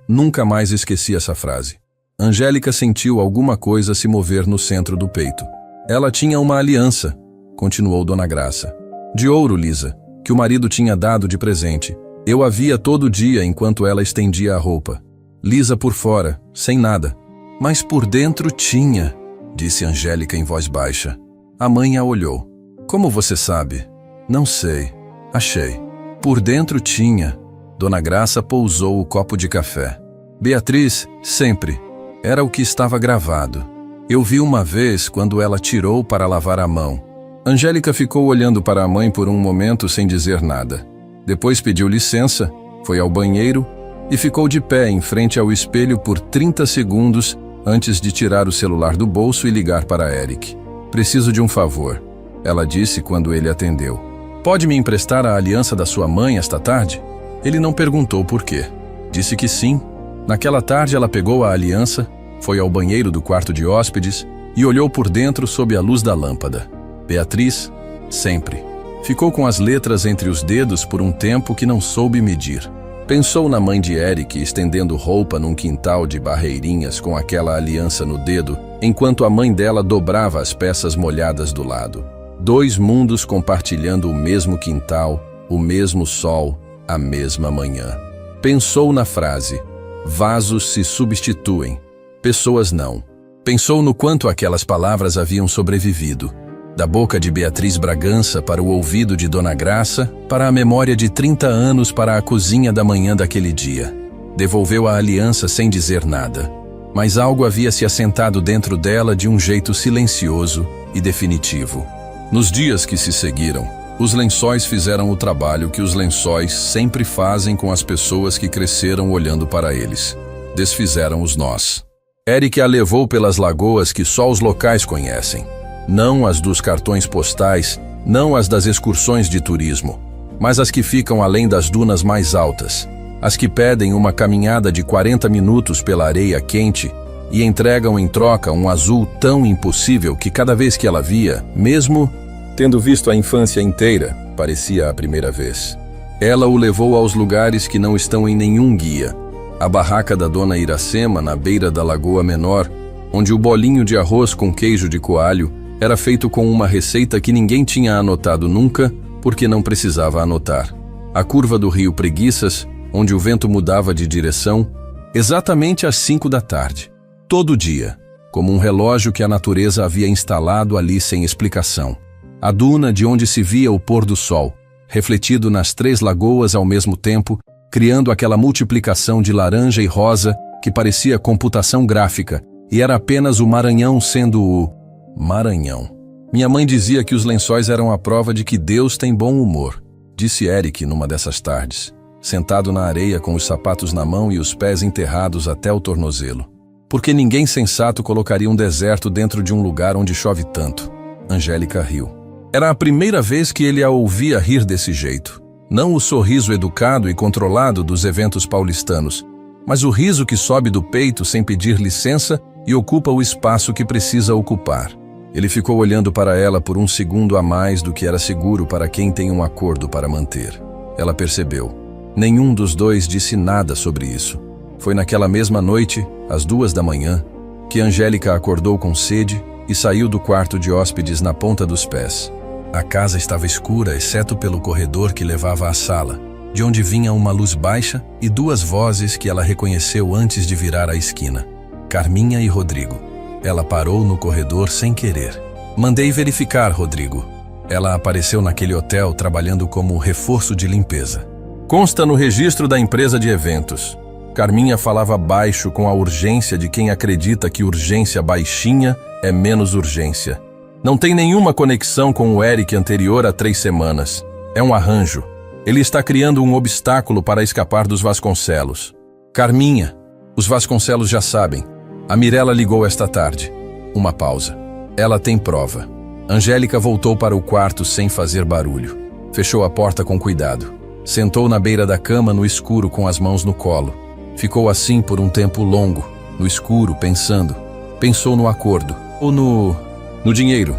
Nunca mais esqueci essa frase. Angélica sentiu alguma coisa se mover no centro do peito. Ela tinha uma aliança, continuou Dona Graça. De ouro, Lisa, que o marido tinha dado de presente. Eu a via todo dia enquanto ela estendia a roupa. Lisa por fora, sem nada. Mas por dentro tinha, disse Angélica em voz baixa. A mãe a olhou. Como você sabe? Não sei. Achei. Por dentro tinha. Dona Graça pousou o copo de café. Beatriz, sempre. Era o que estava gravado. Eu vi uma vez quando ela tirou para lavar a mão. Angélica ficou olhando para a mãe por um momento sem dizer nada. Depois pediu licença, foi ao banheiro e ficou de pé em frente ao espelho por 30 segundos antes de tirar o celular do bolso e ligar para Eric. Preciso de um favor, ela disse quando ele atendeu. Pode me emprestar a aliança da sua mãe esta tarde? Ele não perguntou por quê. Disse que sim. Naquela tarde ela pegou a aliança, foi ao banheiro do quarto de hóspedes e olhou por dentro sob a luz da lâmpada. Beatriz, sempre. Ficou com as letras entre os dedos por um tempo que não soube medir. Pensou na mãe de Eric estendendo roupa num quintal de barreirinhas com aquela aliança no dedo, enquanto a mãe dela dobrava as peças molhadas do lado. 2 mundos compartilhando o mesmo quintal, o mesmo sol, a mesma manhã. Pensou na frase: vasos se substituem, pessoas não. Pensou no quanto aquelas palavras haviam sobrevivido. Da boca de Beatriz Bragança para o ouvido de Dona Graça, para a memória de 30 anos para a cozinha da manhã daquele dia. Devolveu a aliança sem dizer nada. Mas algo havia se assentado dentro dela de um jeito silencioso e definitivo. Nos dias que se seguiram, os lençóis fizeram o trabalho que os lençóis sempre fazem com as pessoas que cresceram olhando para eles. Desfizeram os nós. Eric a levou pelas lagoas que só os locais conhecem. Não as dos cartões postais, não as das excursões de turismo, mas as que ficam além das dunas mais altas, as que pedem uma caminhada de 40 minutos pela areia quente e entregam em troca um azul tão impossível que cada vez que ela via, mesmo tendo visto a infância inteira, parecia a primeira vez. Ela o levou aos lugares que não estão em nenhum guia. A barraca da Dona Iracema, na beira da Lagoa Menor, onde o bolinho de arroz com queijo de coalho era feito com uma receita que ninguém tinha anotado nunca, porque não precisava anotar. A curva do rio Preguiças, onde o vento mudava de direção, exatamente às 5 da tarde. todo dia, como um relógio que a natureza havia instalado ali sem explicação. A duna de onde se via o pôr do sol, refletido nas 3 lagoas ao mesmo tempo, criando aquela multiplicação de laranja e rosa que parecia computação gráfica, e era apenas o Maranhão sendo o Maranhão. Minha mãe dizia que os lençóis eram a prova de que Deus tem bom humor, disse Eric numa dessas tardes, sentado na areia com os sapatos na mão e os pés enterrados até o tornozelo. Porque ninguém sensato colocaria um deserto dentro de um lugar onde chove tanto. Angélica riu. Era a primeira vez que ele a ouvia rir desse jeito. Não o sorriso educado e controlado dos eventos paulistanos, mas o riso que sobe do peito sem pedir licença e ocupa o espaço que precisa ocupar. Ele ficou olhando para ela por um segundo a mais do que era seguro para quem tem um acordo para manter. Ela percebeu. Nenhum dos dois disse nada sobre isso. Foi naquela mesma noite, às 2 da manhã, que Angélica acordou com sede e saiu do quarto de hóspedes na ponta dos pés. A casa estava escura, exceto pelo corredor que levava à sala, de onde vinha uma luz baixa e 2 vozes que ela reconheceu antes de virar a esquina. Carminha e Rodrigo. Ela parou no corredor sem querer. Mandei verificar, Rodrigo. Ela apareceu naquele hotel trabalhando como reforço de limpeza. Consta no registro da empresa de eventos. Carminha falava baixo com a urgência de quem acredita que urgência baixinha é menos urgência. Não tem nenhuma conexão com o Eric anterior a 3 semanas. É um arranjo. Ele está criando um obstáculo para escapar dos Vasconcelos. Carminha, os Vasconcelos já sabem. A Mirella ligou esta tarde. Uma pausa. Ela tem prova. Angélica voltou para o quarto sem fazer barulho. Fechou a porta com cuidado. Sentou na beira da cama no escuro com as mãos no colo. Ficou assim por um tempo longo, no escuro, pensando. Pensou no acordo, ou no dinheiro,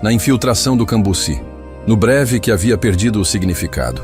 na infiltração do Cambuci, no breve que havia perdido o significado.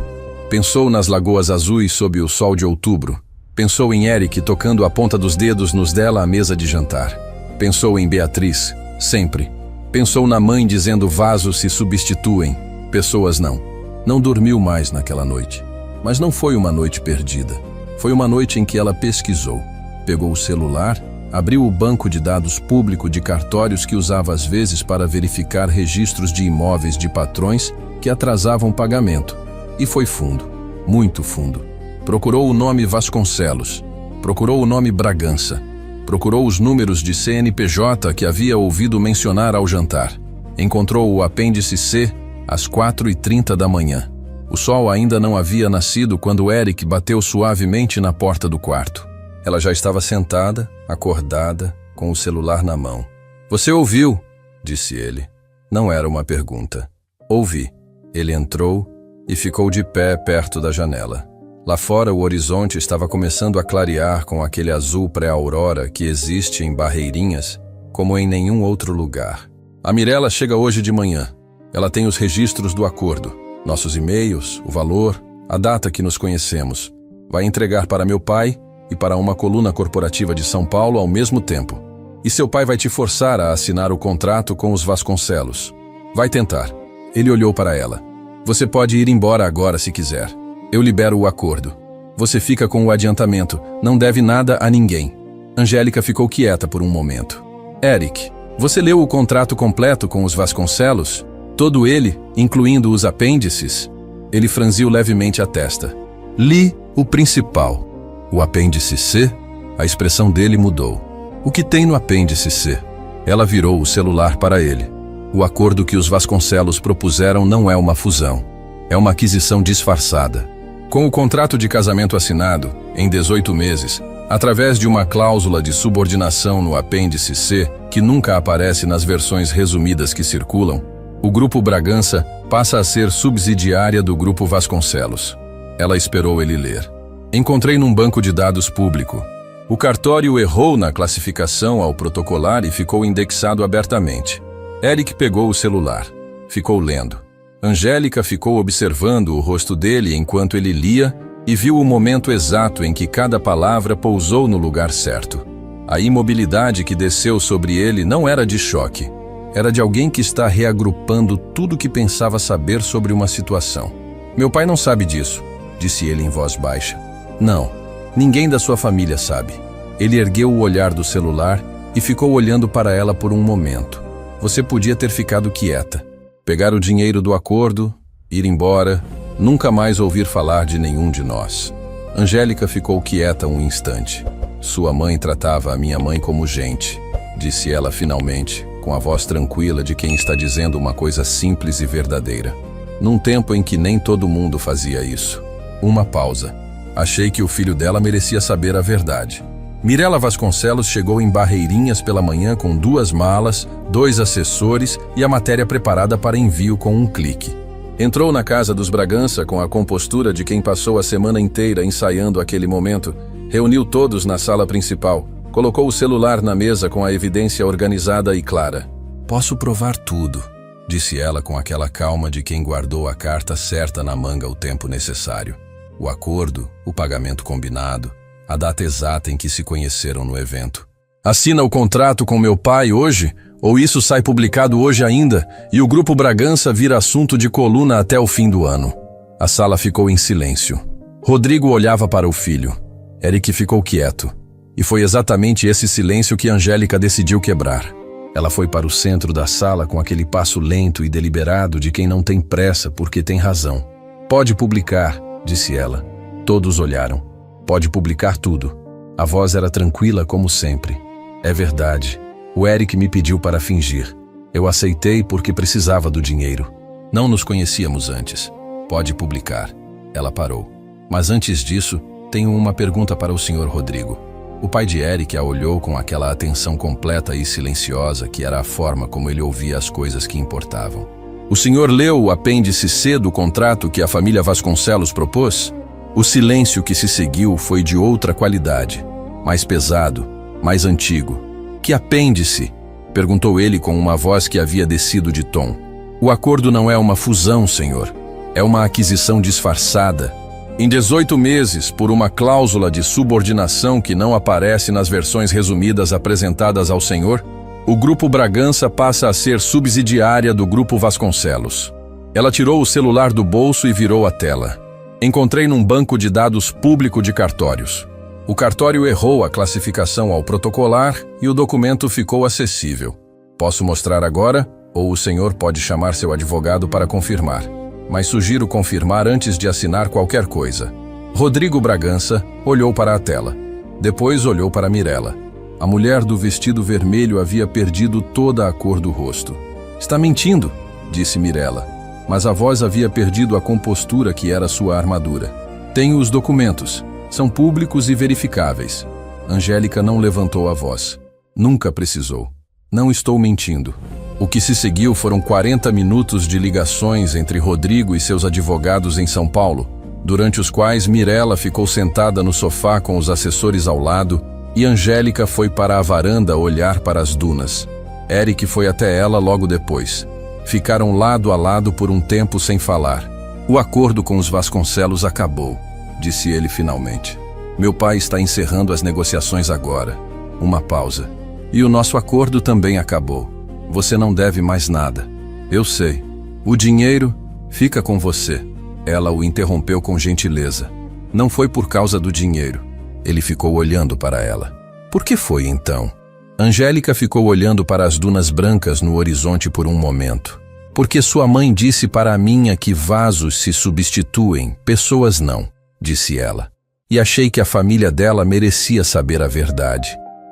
Pensou nas lagoas azuis sob o sol de outubro. Pensou em Eric tocando a ponta dos dedos nos dela à mesa de jantar. Pensou em Beatriz, sempre. Pensou na mãe dizendo vasos se substituem, pessoas não. Não dormiu mais naquela noite. Mas não foi uma noite perdida. Foi uma noite em que ela pesquisou. Pegou o celular, abriu o banco de dados público de cartórios que usava às vezes para verificar registros de imóveis de patrões que atrasavam pagamento. E foi fundo, muito fundo. Procurou o nome Vasconcelos. Procurou o nome Bragança. Procurou os números de CNPJ que havia ouvido mencionar ao jantar. Encontrou o apêndice C às 4h30 da manhã. O sol ainda não havia nascido quando Eric bateu suavemente na porta do quarto. Ela já estava sentada, acordada, com o celular na mão. "Você ouviu?", disse ele. Não era uma pergunta. Ouvi. Ele entrou e ficou de pé perto da janela. Lá fora o horizonte estava começando a clarear com aquele azul pré-aurora que existe em Barreirinhas como em nenhum outro lugar. "A Mirella chega hoje de manhã. Ela tem os registros do acordo. Nossos e-mails, o valor, a data que nos conhecemos. Vai entregar para meu pai e para uma coluna corporativa de São Paulo ao mesmo tempo. E seu pai vai te forçar a assinar o contrato com os Vasconcelos. Vai tentar." Ele olhou para ela. "Você pode ir embora agora se quiser. Eu libero o acordo. Você fica com o adiantamento, não deve nada a ninguém." Angélica ficou quieta por um momento. "Eric, você leu o contrato completo com os Vasconcelos? Todo ele, incluindo os apêndices?" Ele franziu levemente a testa. "Li o principal." "O apêndice C?" A expressão dele mudou. "O que tem no apêndice C?" Ela virou o celular para ele. "O acordo que os Vasconcelos propuseram não é uma fusão. É uma aquisição disfarçada. Com o contrato de casamento assinado, em 18 meses, através de uma cláusula de subordinação no apêndice C, que nunca aparece nas versões resumidas que circulam, o Grupo Bragança passa a ser subsidiária do Grupo Vasconcelos." Ela esperou ele ler. "Encontrei num banco de dados público. O cartório errou na classificação ao protocolar e ficou indexado abertamente." Eric pegou o celular. Ficou lendo. Angélica ficou observando o rosto dele enquanto ele lia e viu o momento exato em que cada palavra pousou no lugar certo. A imobilidade que desceu sobre ele não era de choque. Era de alguém que está reagrupando tudo o que pensava saber sobre uma situação. "Meu pai não sabe disso", disse ele em voz baixa. "Não, ninguém da sua família sabe." Ele ergueu o olhar do celular e ficou olhando para ela por um momento. Você podia ter ficado quieta, pegar o dinheiro do acordo, ir embora, nunca mais ouvir falar de nenhum de nós. Angélica ficou quieta um instante. Sua mãe tratava a minha mãe como gente, disse ela finalmente, com a voz tranquila de quem está dizendo uma coisa simples e verdadeira. Num tempo em que nem todo mundo fazia isso. Uma pausa. Achei que o filho dela merecia saber a verdade. Mirela Vasconcelos chegou em Barreirinhas pela manhã com 2 malas, 2 assessores e a matéria preparada para envio com um clique. Entrou na casa dos Bragança com a compostura de quem passou a semana inteira ensaiando aquele momento, reuniu todos na sala principal, colocou o celular na mesa com a evidência organizada e clara. "Posso provar tudo", disse ela com aquela calma de quem guardou a carta certa na manga o tempo necessário. O acordo, o pagamento combinado, a data exata em que se conheceram no evento. "Assina o contrato com meu pai hoje? Ou isso sai publicado hoje ainda e o Grupo Bragança vira assunto de coluna até o fim do ano?" A sala ficou em silêncio. Rodrigo olhava para o filho. Eric ficou quieto. E foi exatamente esse silêncio que Angélica decidiu quebrar. Ela foi para o centro da sala com aquele passo lento e deliberado de quem não tem pressa porque tem razão. "Pode publicar", disse ela. Todos olharam. "Pode publicar tudo." A voz era tranquila como sempre. "É verdade. O Eric me pediu para fingir. Eu aceitei porque precisava do dinheiro. Não nos conhecíamos antes. Pode publicar." Ela parou. "Mas antes disso, tenho uma pergunta para o Sr. Rodrigo." O pai de Eric a olhou com aquela atenção completa e silenciosa que era a forma como ele ouvia as coisas que importavam. "O senhor leu o apêndice C do contrato que a família Vasconcelos propôs?" O silêncio que se seguiu foi de outra qualidade, mais pesado, mais antigo. "Que apêndice?" perguntou ele com uma voz que havia descido de tom. "O acordo não é uma fusão, senhor. É uma aquisição disfarçada. Em 18 meses, por uma cláusula de subordinação que não aparece nas versões resumidas apresentadas ao senhor, o Grupo Bragança passa a ser subsidiária do Grupo Vasconcelos." Ela tirou o celular do bolso e virou a tela. "Encontrei num banco de dados público de cartórios. O cartório errou a classificação ao protocolar e o documento ficou acessível. Posso mostrar agora, ou o senhor pode chamar seu advogado para confirmar. Mas sugiro confirmar antes de assinar qualquer coisa." Rodrigo Bragança olhou para a tela. Depois olhou para Mirela. A mulher do vestido vermelho havia perdido toda a cor do rosto. "Está mentindo", disse Mirela, mas a voz havia perdido a compostura que era sua armadura. "Tenho os documentos. São públicos e verificáveis." Angélica não levantou a voz. Nunca precisou. "Não estou mentindo." O que se seguiu foram 40 minutos de ligações entre Rodrigo e seus advogados em São Paulo, durante os quais Mirela ficou sentada no sofá com os assessores ao lado e Angélica foi para a varanda olhar para as dunas. Eric foi até ela logo depois. Ficaram lado a lado por um tempo sem falar. "O acordo com os Vasconcelos acabou", disse ele finalmente. "Meu pai está encerrando as negociações agora." Uma pausa. "E o nosso acordo também acabou. Você não deve mais nada." "Eu sei. O dinheiro fica com você." Ela o interrompeu com gentileza. "Não foi por causa do dinheiro." Ele ficou olhando para ela. "Por que foi então?" Angélica ficou olhando para as dunas brancas no horizonte por um momento. "Porque sua mãe disse para a minha que vasos se substituem, pessoas não", disse ela. "E achei que a família dela merecia saber a verdade."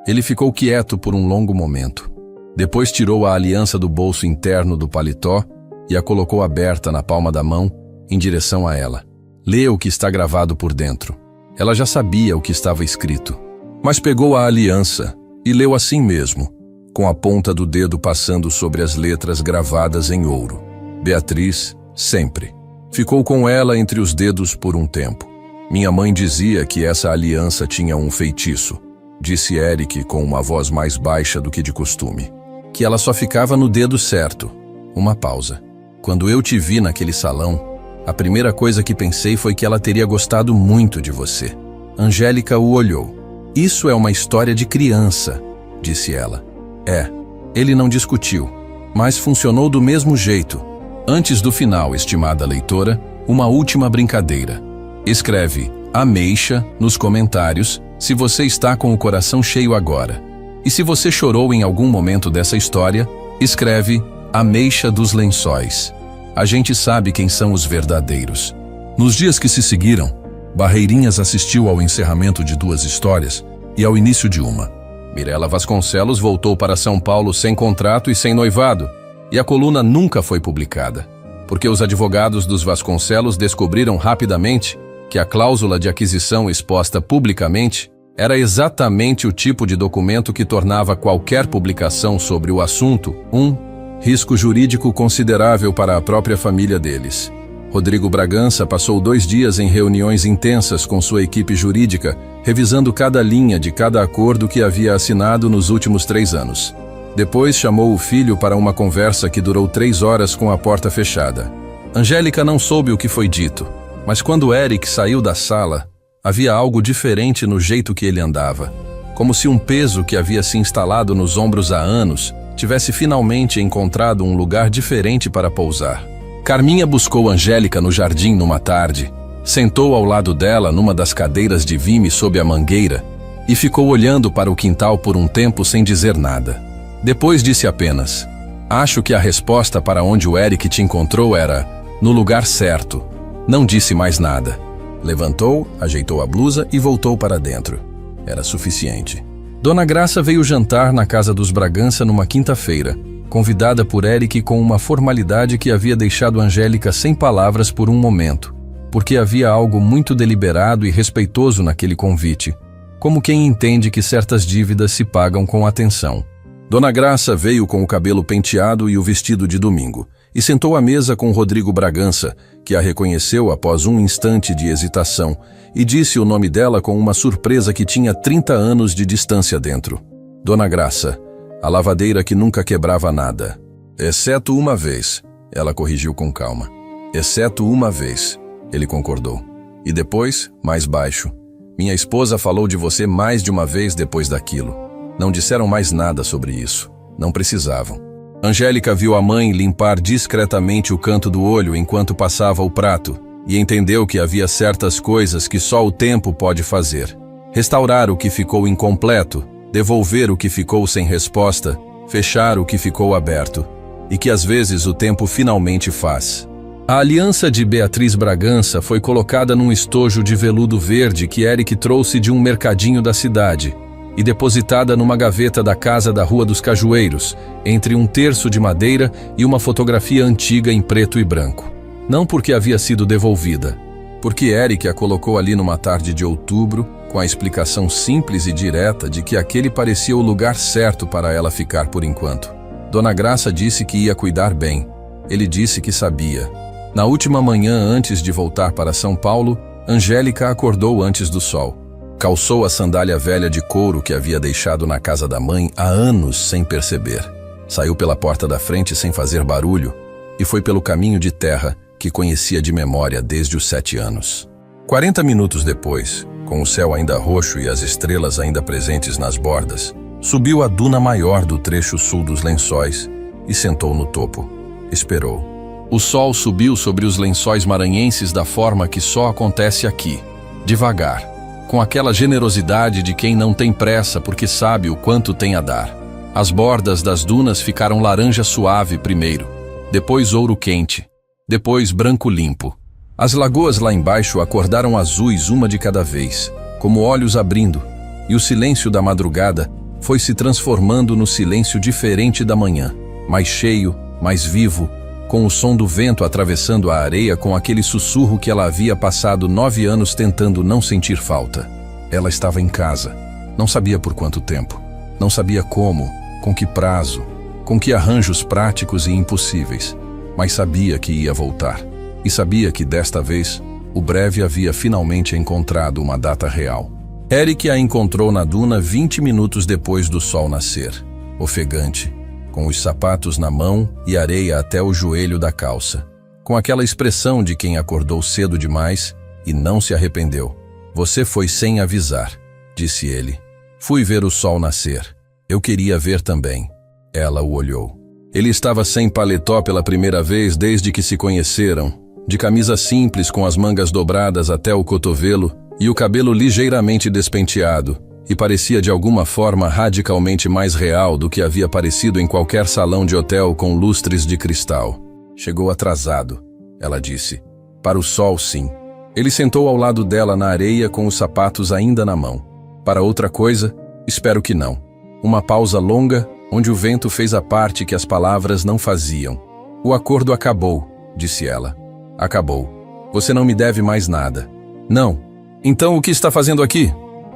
Ele ficou quieto por um longo momento. Depois tirou a aliança do bolso interno do paletó e a colocou aberta na palma da mão, em direção a ela. "Lê o que está gravado por dentro." Ela já sabia o que estava escrito, mas pegou a aliança e leu assim mesmo, com a ponta do dedo passando sobre as letras gravadas em ouro. "Beatriz, sempre." Ficou com ela entre os dedos por um tempo. "Minha mãe dizia que essa aliança tinha um feitiço", disse Eric com uma voz mais baixa do que de costume. "Que ela só ficava no dedo certo." Uma pausa. "Quando eu te vi naquele salão, a primeira coisa que pensei foi que ela teria gostado muito de você." Angélica o olhou. "Isso é uma história de criança", disse ela. "É." Ele não discutiu, mas funcionou do mesmo jeito. Antes do final, estimada leitora, uma última brincadeira. Escreve "ameixa" nos comentários se você está com o coração cheio agora. E se você chorou em algum momento dessa história, escreve Ameixa dos Lençóis. A gente sabe quem são os verdadeiros. Nos dias que se seguiram, Barreirinhas assistiu ao encerramento de 2 histórias e ao início de uma. Mirela Vasconcelos voltou para São Paulo sem contrato e sem noivado, e a coluna nunca foi publicada, porque os advogados dos Vasconcelos descobriram rapidamente que a cláusula de aquisição exposta publicamente era exatamente o tipo de documento que tornava qualquer publicação sobre o assunto um risco jurídico considerável para a própria família deles. Rodrigo Bragança passou 2 dias em reuniões intensas com sua equipe jurídica, revisando cada linha de cada acordo que havia assinado nos últimos 3 anos. Depois chamou o filho para uma conversa que durou 3 horas com a porta fechada. Angélica não soube o que foi dito, mas quando Eric saiu da sala, havia algo diferente no jeito que ele andava, como se um peso que havia se instalado nos ombros há anos tivesse finalmente encontrado um lugar diferente para pousar. Carminha buscou Angélica no jardim numa tarde, sentou ao lado dela numa das cadeiras de vime sob a mangueira e ficou olhando para o quintal por um tempo sem dizer nada. Depois disse apenas: "Acho que a resposta para onde o Eric te encontrou era no lugar certo." Não disse mais nada. Levantou, ajeitou a blusa e voltou para dentro. Era suficiente. Dona Graça veio jantar na casa dos Bragança numa quinta-feira, convidada por Eric com uma formalidade que havia deixado Angélica sem palavras por um momento, porque havia algo muito deliberado e respeitoso naquele convite, como quem entende que certas dívidas se pagam com atenção. Dona Graça veio com o cabelo penteado e o vestido de domingo, e sentou à mesa com Rodrigo Bragança, que a reconheceu após um instante de hesitação, e disse o nome dela com uma surpresa que tinha 30 anos de distância dentro. Dona Graça, a lavadeira que nunca quebrava nada. Exceto uma vez, ela corrigiu com calma. Exceto uma vez, ele concordou. E depois, mais baixo, minha esposa falou de você mais de uma vez depois daquilo. Não disseram mais nada sobre isso. Não precisavam. Angélica viu a mãe limpar discretamente o canto do olho enquanto passava o prato e entendeu que havia certas coisas que só o tempo pode fazer. Restaurar o que ficou incompleto, devolver o que ficou sem resposta, fechar o que ficou aberto, e que às vezes o tempo finalmente faz. A aliança de Beatriz Bragança foi colocada num estojo de veludo verde que Eric trouxe de um mercadinho da cidade e depositada numa gaveta da casa da Rua dos Cajueiros, entre um terço de madeira e uma fotografia antiga em preto e branco. Não porque havia sido devolvida, porque Eric a colocou ali numa tarde de outubro, com a explicação simples e direta de que aquele parecia o lugar certo para ela ficar por enquanto. Dona Graça disse que ia cuidar bem. Ele disse que sabia. Na última manhã antes de voltar para São Paulo, Angélica acordou antes do sol. Calçou a sandália velha de couro que havia deixado na casa da mãe há anos sem perceber. Saiu pela porta da frente sem fazer barulho e foi pelo caminho de terra que conhecia de memória desde os 7 anos. 40 minutos depois, com o céu ainda roxo e as estrelas ainda presentes nas bordas, subiu a duna maior do trecho sul dos Lençóis e sentou no topo. Esperou. O sol subiu sobre os lençóis maranhenses da forma que só acontece aqui, devagar, com aquela generosidade de quem não tem pressa porque sabe o quanto tem a dar. As bordas das dunas ficaram laranja suave primeiro, depois ouro quente, depois branco limpo. As lagoas lá embaixo acordaram azuis uma de cada vez, como olhos abrindo, e o silêncio da madrugada foi se transformando no silêncio diferente da manhã, mais cheio, mais vivo, com o som do vento atravessando a areia com aquele sussurro que ela havia passado 9 anos tentando não sentir falta. Ela estava em casa. Não sabia por quanto tempo. Não sabia como, com que prazo, com que arranjos práticos e impossíveis. Mas sabia que ia voltar. E sabia que desta vez, o breve havia finalmente encontrado uma data real. Eric a encontrou na duna 20 minutos depois do sol nascer, ofegante, com os sapatos na mão e areia até o joelho da calça, com aquela expressão de quem acordou cedo demais e não se arrependeu. Você foi sem avisar, disse ele. Fui ver o sol nascer. Eu queria ver também. Ela o olhou. Ele estava sem paletó pela primeira vez desde que se conheceram, de camisa simples com as mangas dobradas até o cotovelo e o cabelo ligeiramente despenteado, e parecia de alguma forma radicalmente mais real do que havia parecido em qualquer salão de hotel com lustres de cristal. Chegou atrasado, ela disse. Para o sol, sim. Ele sentou ao lado dela na areia com os sapatos ainda na mão. Para outra coisa, espero que não. Uma pausa longa, onde o vento fez a parte que as palavras não faziam. O acordo acabou, disse ela. Acabou. Você não me deve mais nada. Não. Então o que está fazendo aqui?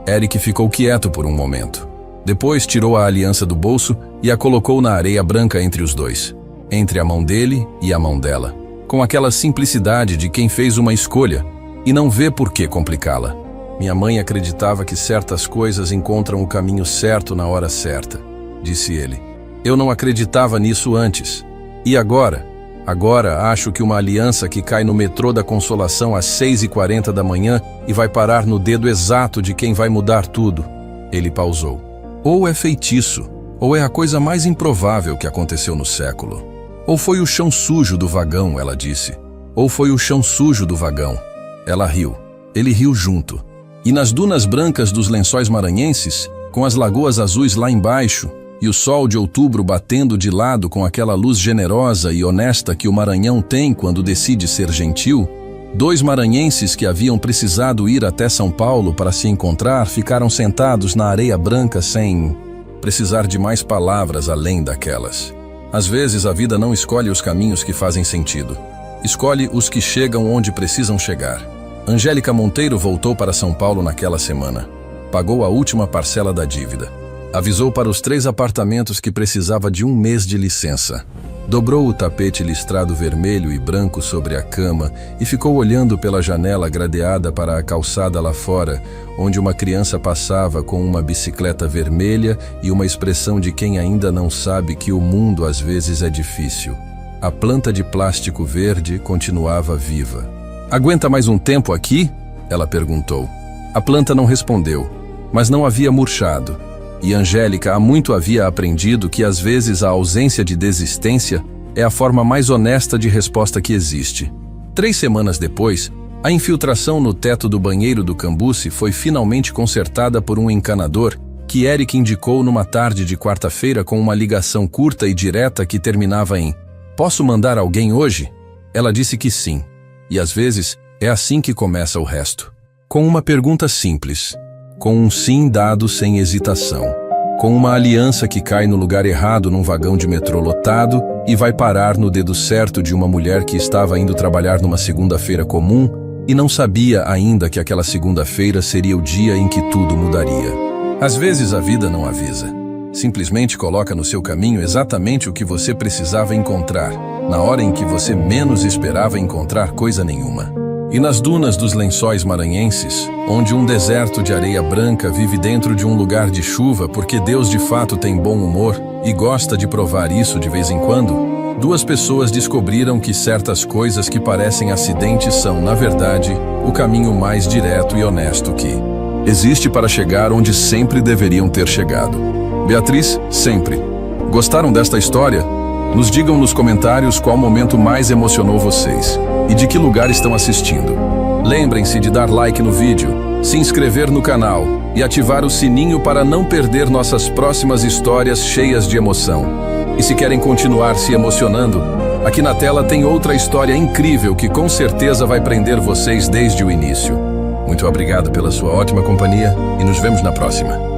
Eric ficou quieto por um momento. Depois tirou a aliança do bolso e a colocou na areia branca entre os dois. Entre a mão dele e a mão dela. Com aquela simplicidade de quem fez uma escolha e não vê por que complicá-la. Minha mãe acreditava que certas coisas encontram o caminho certo na hora certa, disse ele. Eu não acreditava nisso antes. E agora? Agora acho que uma aliança que cai no metrô da Consolação às 6h40 da manhã e vai parar no dedo exato de quem vai mudar tudo. Ele pausou. Ou é feitiço, ou é a coisa mais improvável que aconteceu no século. Ou foi o chão sujo do vagão, ela disse. Ou foi o chão sujo do vagão. Ela riu. Ele riu junto. E nas dunas brancas dos Lençóis Maranhenses, com as lagoas azuis lá embaixo, e o sol de outubro batendo de lado com aquela luz generosa e honesta que o Maranhão tem quando decide ser gentil, 2 maranhenses que haviam precisado ir até São Paulo para se encontrar ficaram sentados na areia branca sem precisar de mais palavras além daquelas. Às vezes a vida não escolhe os caminhos que fazem sentido. Escolhe os que chegam onde precisam chegar. Angélica Monteiro voltou para São Paulo naquela semana. Pagou a última parcela da dívida. Avisou para os 3 apartamentos que precisava de 1 mês de licença. Dobrou o tapete listrado vermelho e branco sobre a cama e ficou olhando pela janela gradeada para a calçada lá fora, onde uma criança passava com uma bicicleta vermelha e uma expressão de quem ainda não sabe que o mundo às vezes é difícil. A planta de plástico verde continuava viva. "Aguenta mais um tempo aqui?" ela perguntou. A planta não respondeu, mas não havia murchado. E Angélica há muito havia aprendido que às vezes a ausência de desistência é a forma mais honesta de resposta que existe. 3 semanas depois, a infiltração no teto do banheiro do Cambuci foi finalmente consertada por um encanador que Eric indicou numa tarde de quarta-feira com uma ligação curta e direta que terminava em "Posso mandar alguém hoje?" Ela disse que sim. E às vezes é assim que começa o resto. Com uma pergunta simples. Com um sim dado sem hesitação. Com uma aliança que cai no lugar errado num vagão de metrô lotado e vai parar no dedo certo de uma mulher que estava indo trabalhar numa segunda-feira comum e não sabia ainda que aquela segunda-feira seria o dia em que tudo mudaria. Às vezes a vida não avisa. Simplesmente coloca no seu caminho exatamente o que você precisava encontrar, na hora em que você menos esperava encontrar coisa nenhuma. E nas dunas dos Lençóis Maranhenses, onde um deserto de areia branca vive dentro de um lugar de chuva porque Deus de fato tem bom humor e gosta de provar isso de vez em quando, 2 pessoas descobriram que certas coisas que parecem acidentes são, na verdade, o caminho mais direto e honesto que existe para chegar onde sempre deveriam ter chegado. Beatriz, sempre. Gostaram desta história? Nos digam nos comentários qual momento mais emocionou vocês e de que lugar estão assistindo. Lembrem-se de dar like no vídeo, se inscrever no canal e ativar o sininho para não perder nossas próximas histórias cheias de emoção. E se querem continuar se emocionando, aqui na tela tem outra história incrível que com certeza vai prender vocês desde o início. Muito obrigado pela sua ótima companhia e nos vemos na próxima.